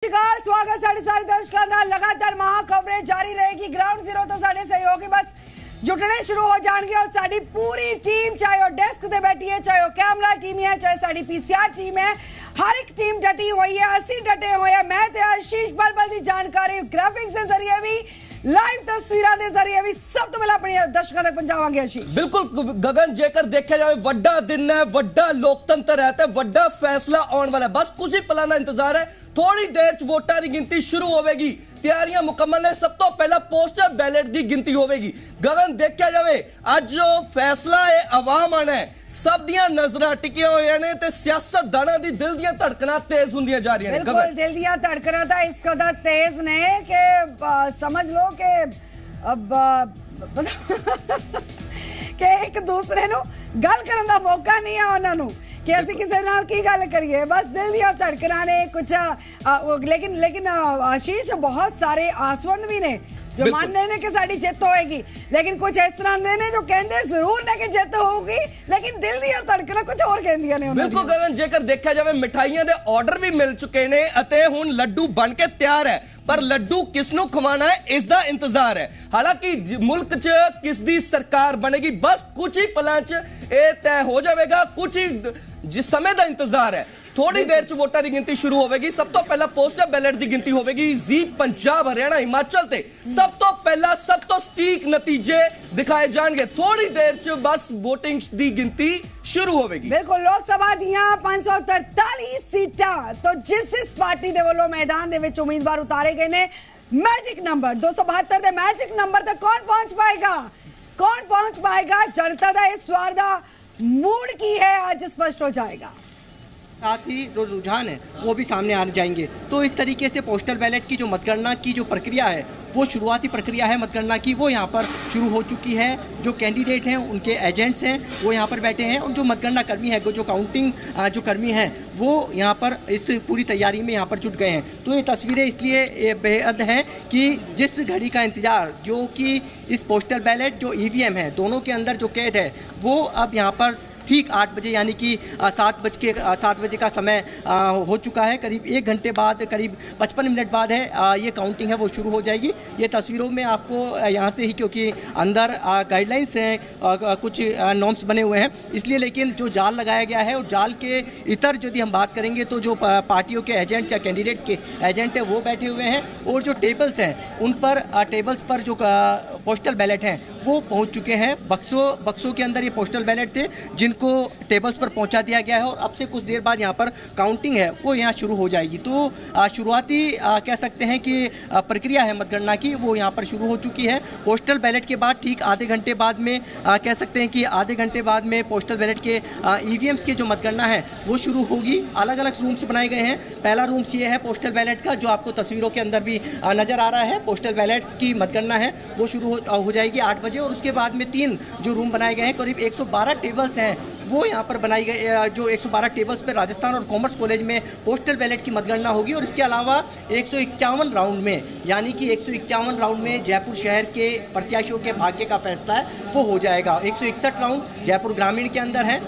स्वागत सारे दर्शकों का लगातार महा कवरेज जारी रहेगी। ग्राउंड जीरो तो साढ़े सहयोगी बस जुटने शुरू हो जाएंगे और साड़ी पूरी टीम, चाहे वो डेस्क पे बैठी है, चाहे वो कैमरा टीम है, चाहे साड़ी पीसीआर टीम है, हर एक टीम डटी हुई है, 80 डटे हुए हैं। मैं ते आशीष बल की जानकारी ग्राफिक्स के जरिए भी लाइव तस्वीरों के जरिए भी सब तो मिला अपनी दर्शकों तक पहुंचावांगे। आशीष बिल्कुल गगन, जेकर देखा जाए वड्डा दिन है, वड्डा लोकतंत्र है, वड्डा फैसला आने वाला है। बस कुछ ही पलों का इंतजार है, थोड़ी देर च वोटां की गिनती शुरू होगी। तैयारियां मुकम्मल है, सब तो पहला पोस्टर बैलेट की गिनती होगी। गगन देखा जाए अज जो फैसला है अवाम आना है, सब दियां नजरां टिकियां हुई ने ते सियासतदानां दी दिल दियां धड़कनां तेज हुंदियां जा रही हैं। बिल्कुल दिल दियां धड़कनां तां इस कदर तेज ने कि समझ लो कि अब कि एक दूसरे नु गल करन दा मौका नहीं है उन्हां नु कि असं किसी नाल की गल करिए। बस दिल दियां धड़कनां ने कुछ लेकिन आशीष बहुत सारे आसवंद भी ने जो मानते हैं कि साड़ी जित होएगी, लेकिन कुछ इस तरह ने जो कहते जरूर ने कि जित होगी, लेकिन दिल दियां धड़कनां कुछ और कहंदियां ने। बिल्कुल गगन, जेकर देखा जाए मिठाइयां दे ऑर्डर भी मिल चुके ने अते हुण लड्डू बन के तैयार है, पर लड्डू किसनू खवाना है इसका इंतजार है। हालांकि मुल्क च किस दी सरकार बनेगी बस कुछ ही पलां च ये तय हो जाएगा। कुछ ही जिस समय का इंतजार है, थोड़ी देर च वोटां की गिनती शुरू होगी। सब तो पहला पोस्टर बैलेट की गिनती होगी। जी पंजाब, हरियाणा, हिमाचल ते सब तो पहला सब तो सटीक नतीजे दिखाए जाएंगे। थोड़ी देर च बस वोटिंग की गिनती शुरू होगी। बिल्कुल, लोकसभा दियां 543 सीटां तो जिस पार्टी दे वल्लों मैदान दे विच उम्मीदवार उतारे गए ने, मैजिक नंबर 272 दे मैजिक नंबर तक कौन पहुंच पाएगा, कौन पहुंच पाएगा? जनता दा इस बार दा मूड की है आज स्पष्ट हो जाएगा। साथ ही जो रुझान है वो भी सामने आ जाएंगे। तो इस तरीके से पोस्टल बैलेट की जो मतगणना की जो प्रक्रिया है, वो शुरुआती प्रक्रिया है मतगणना की, वो यहाँ पर शुरू हो चुकी है। जो कैंडिडेट हैं उनके एजेंट्स हैं वो यहाँ पर बैठे हैं, और जो मतगणना कर्मी है, जो काउंटिंग जो कर्मी हैं वो यहाँ पर इस पूरी तैयारी में यहाँ पर जुट गए हैं। तो ये तस्वीरें इसलिए बेहद हैं कि जिस घड़ी का इंतजार, जो कि इस पोस्टल बैलेट जो EVM है दोनों के अंदर जो कैद है, वो अब यहाँ पर ठीक 8 बजे यानी कि 7 बजे का समय हो चुका है। करीब 1 घंटे बाद, करीब 55 मिनट बाद है ये काउंटिंग है वो शुरू हो जाएगी। ये तस्वीरों में आपको यहाँ से ही, क्योंकि अंदर गाइडलाइंस हैं, कुछ नॉर्म्स बने हुए हैं इसलिए, लेकिन जो जाल लगाया गया है और जाल के इतर यदि हम बात करेंगे तो जो पार्टियों के एजेंट्स या कैंडिडेट्स के एजेंट हैं वो बैठे हुए हैं, और जो टेबल्स हैं उन पर टेबल्स पर जो पोस्टल बैलेट हैं वो पहुँच चुके हैं। बक्सों के अंदर ये पोस्टल बैलेट थे जिनको टेबल्स पर पहुंचा दिया गया है, और अब से कुछ देर बाद यहाँ पर काउंटिंग है वो यहाँ शुरू हो जाएगी। तो शुरुआती कह सकते हैं कि प्रक्रिया है मतगणना की वो यहाँ पर शुरू हो चुकी है। पोस्टल बैलेट के बाद ठीक आधे घंटे बाद में कह सकते हैं कि आधे घंटे बाद में पोस्टल बैलेट के EVMs की जो मतगणना है वो शुरू होगी। अलग अलग रूम्स बनाए गए हैं। पहला रूम्स ये है पोस्टल बैलेट का, जो आपको तस्वीरों के अंदर भी नज़र आ रहा है। पोस्टल बैलेट्स की मतगणना है वो शुरू हो जाएगी 8 बजे, और उसके बाद में 3 जो रूम बनाए गए हैं, करीब 112 टेबल्स हैं वो यहाँ पर बनाई गई। जो 112 टेबल्स पर राजस्थान और कॉमर्स कॉलेज में पोस्टल बैलेट की मतगणना होगी, और इसके अलावा 151 राउंड में, यानी कि 151 राउंड में जयपुर शहर के प्रत्याशियों के भाग्य का फैसला है वो हो जाएगा। 161 राउंड जयपुर ग्रामीण के अंदर है।